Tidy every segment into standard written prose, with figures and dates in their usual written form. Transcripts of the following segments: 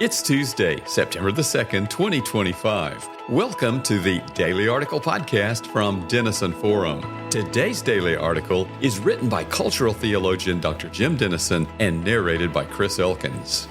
It's Tuesday, September the 2nd, 2025. Welcome to the Daily Article Podcast from Denison Forum. Today's daily article is written by cultural theologian Dr. Jim Denison and narrated by Chris Elkins.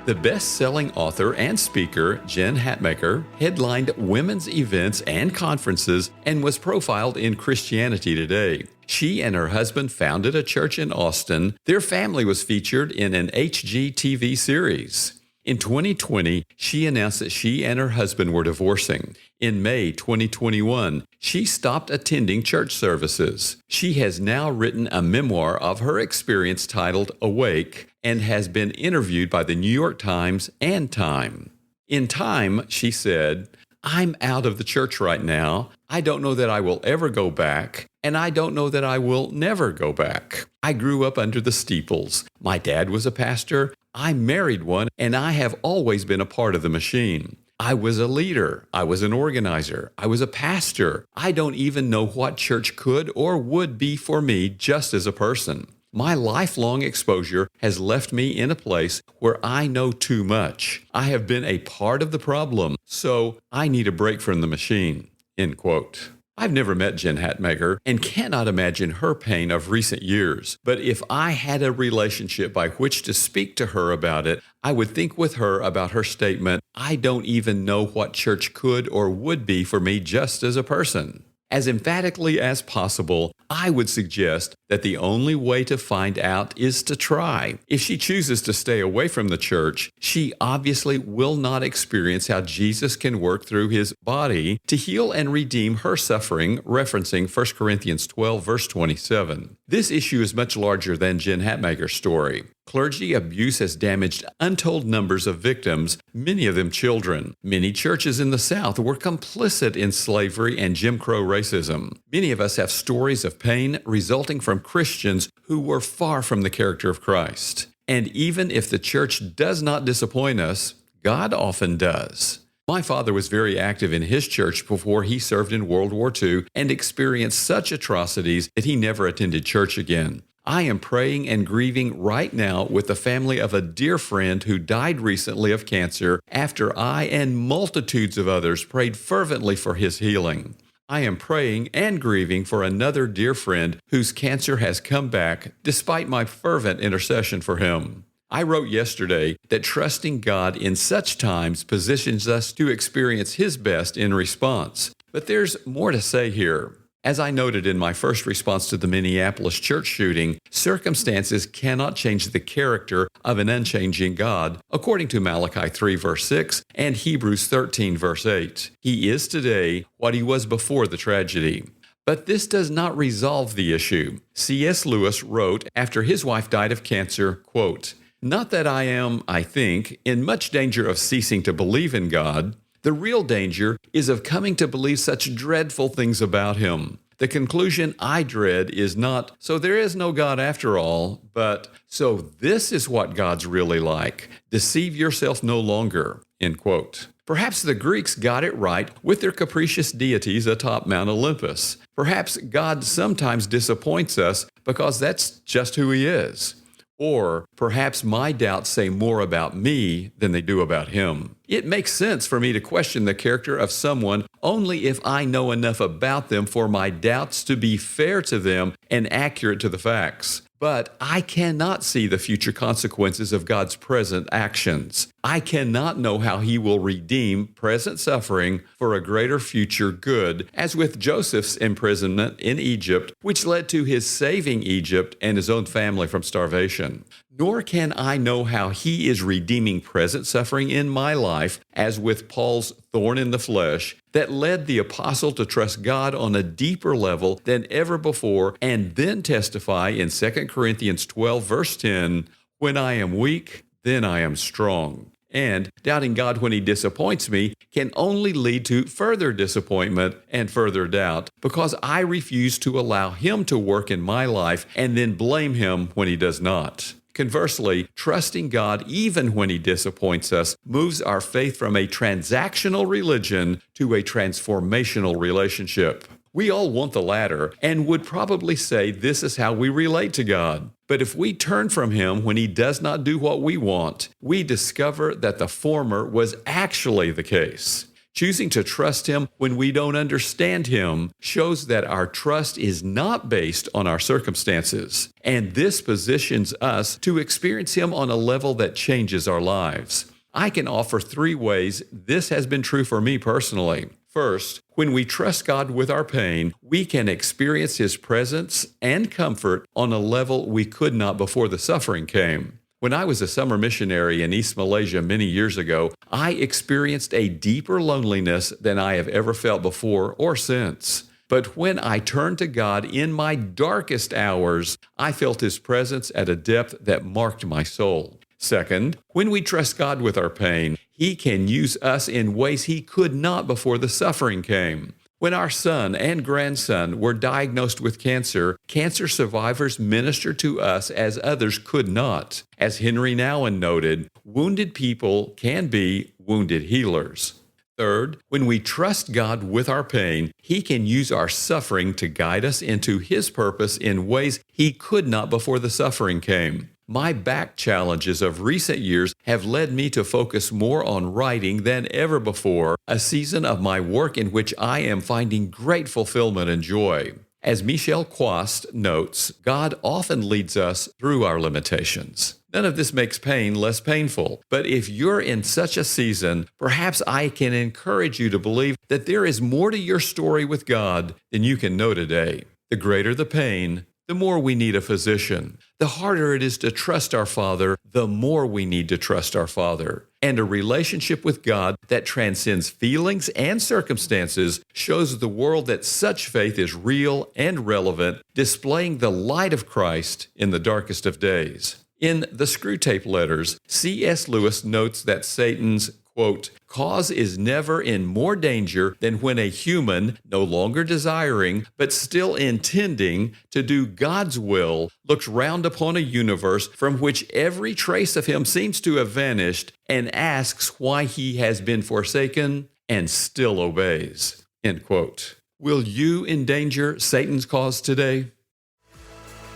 The best-selling author and speaker Jen Hatmaker headlined women's events and conferences and was profiled in Christianity Today. She and her husband founded a church in Austin. Their family was featured in an HGTV series. In 2020, she announced that she and her husband were divorcing. In May 2021, she stopped attending church services. She has now written a memoir of her experience titled Awake and has been interviewed by the New York Times and Time. In Time, she said, "I'm out of the church right now. I don't know that I will ever go back, and I don't know that I will never go back. I grew up under the steeples. My dad was a pastor. I married one, and I have always been a part of the machine. I was a leader. I was an organizer. I was a pastor. I don't even know what church could or would be for me just as a person. My lifelong exposure has left me in a place where I know too much. I have been a part of the problem, so I need a break from the machine." End quote. I've never met Jen Hatmaker and cannot imagine her pain of recent years. But if I had a relationship by which to speak to her about it, I would think with her about her statement, "I don't even know what church could or would be for me just as a person." As emphatically as possible, I would suggest that the only way to find out is to try. If she chooses to stay away from the church, she obviously will not experience how Jesus can work through his body to heal and redeem her suffering, referencing 1 Corinthians 12, verse 27. This issue is much larger than Jen Hatmaker's story. Clergy abuse has damaged untold numbers of victims, many of them children. Many churches in the South were complicit in slavery and Jim Crow racism. Many of us have stories of pain resulting from Christians who were far from the character of Christ. And even if the church does not disappoint us, God often does. My father was very active in his church before he served in World War II and experienced such atrocities that he never attended church again. I am praying and grieving right now with the family of a dear friend who died recently of cancer after I and multitudes of others prayed fervently for his healing. I am praying and grieving for another dear friend whose cancer has come back despite my fervent intercession for him. I wrote yesterday that trusting God in such times positions us to experience his best in response. But there's more to say here. As I noted in my first response to the Minneapolis church shooting, circumstances cannot change the character of an unchanging God, according to Malachi 3, verse 6, and Hebrews 13, verse 8. He is today what he was before the tragedy. But this does not resolve the issue. C.S. Lewis wrote after his wife died of cancer, quote, "Not that I am, I think, in much danger of ceasing to believe in God. The real danger is of coming to believe such dreadful things about him. The conclusion I dread is not, so there is no God after all, but so this is what God's really like. Deceive yourself no longer." End quote. Perhaps the Greeks got it right with their capricious deities atop Mount Olympus. Perhaps God sometimes disappoints us because that's just who he is. Or perhaps my doubts say more about me than they do about him. It makes sense for me to question the character of someone only if I know enough about them for my doubts to be fair to them and accurate to the facts. But I cannot see the future consequences of God's present actions. I cannot know how he will redeem present suffering for a greater future good, as with Joseph's imprisonment in Egypt, which led to his saving Egypt and his own family from starvation. Nor can I know how he is redeeming present suffering in my life, as with Paul's thorn in the flesh, that led the apostle to trust God on a deeper level than ever before, and then testify in 2 Corinthians 12, verse 10, "When I am weak, then I am strong." And doubting God when he disappoints me can only lead to further disappointment and further doubt because I refuse to allow him to work in my life and then blame him when he does not. Conversely, trusting God even when he disappoints us moves our faith from a transactional religion to a transformational relationship. We all want the latter and would probably say this is how we relate to God. But if we turn from him when he does not do what we want, we discover that the former was actually the case. Choosing to trust him when we don't understand him shows that our trust is not based on our circumstances, and this positions us to experience him on a level that changes our lives. I can offer 3 ways this has been true for me personally. First, when we trust God with our pain, we can experience his presence and comfort on a level we could not before the suffering came. When I was a summer missionary in East Malaysia many years ago, I experienced a deeper loneliness than I have ever felt before or since. But when I turned to God in my darkest hours, I felt his presence at a depth that marked my soul. Second, when we trust God with our pain, he can use us in ways he could not before the suffering came. When our son and grandson were diagnosed with cancer, cancer survivors ministered to us as others could not. As Henry Nouwen noted, wounded people can be wounded healers. Third, when we trust God with our pain, he can use our suffering to guide us into his purpose in ways he could not before the suffering came. My back challenges of recent years have led me to focus more on writing than ever before, a season of my work in which I am finding great fulfillment and joy. As Michel Quast notes, God often leads us through our limitations. None of this makes pain less painful, but if you're in such a season, perhaps I can encourage you to believe that there is more to your story with God than you can know today. The greater the pain, the more we need a physician. The harder it is to trust our Father, the more we need to trust our Father. And a relationship with God that transcends feelings and circumstances shows the world that such faith is real and relevant, displaying the light of Christ in the darkest of days. In the Screwtape Letters, C.S. Lewis notes that Satan's quote, cause is never in more danger than when a human, no longer desiring, but still intending to do God's will, looks round upon a universe from which every trace of him seems to have vanished and asks why he has been forsaken and still obeys. End quote. Will you endanger Satan's cause today?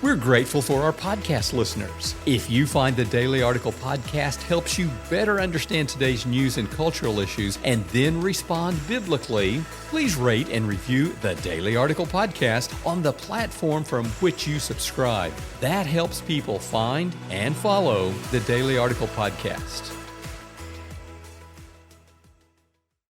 We're grateful for our podcast listeners. If you find the Daily Article podcast helps you better understand today's news and cultural issues and then respond biblically, please rate and review the Daily Article podcast on the platform from which you subscribe. That helps people find and follow the Daily Article podcast.